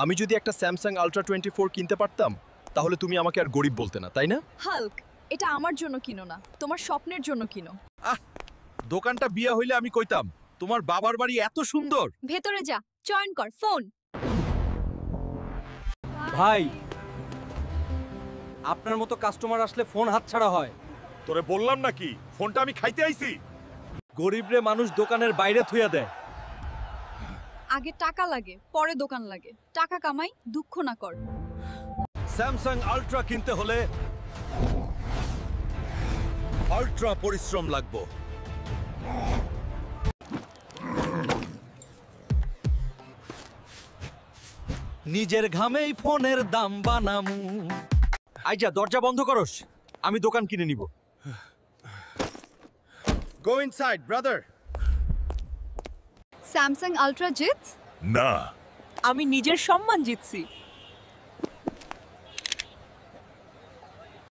আমি যদি একটা স্যামসাং আলট্রা 24 কিনতে পারতাম তাহলে তুমি আমাকে আর গরিব বলতে না, তাই না? হাল্ক, এটা আমার জন্য কিনো না, তোমার স্বপ্নের জন্য কিনো। দোকানটা বিয়া হইলে আমি কইতাম তোমার বাবার বাড়ি এত সুন্দর। ভেতরে যা, চয়ন কর ফোন। ভাই, আপনার মতো কাস্টমার আসলে ফোন হাতছাড়া হয়। তোরে বললাম নাকি ফোনটা আমি খাইতে আইছি। গরিবরে মানুষ দোকানের বাইরে থুইয়া দেয়। আগে টাকা লাগে, পরে দোকান লাগে। টাকা কামাই, দুঃখ না কর। স্যামসাং আলট্রা কিনতে হলে আলট্রা পরিশ্রম লাগবে। নিজের ঘামেই ফোনের দাম বানামু। আইজা দরজা বন্ধ করস, আমি দোকান কিনে নিব। Go inside brother. Samsung ultra জিতস। না, আমি নিজের সম্মান জিতছি।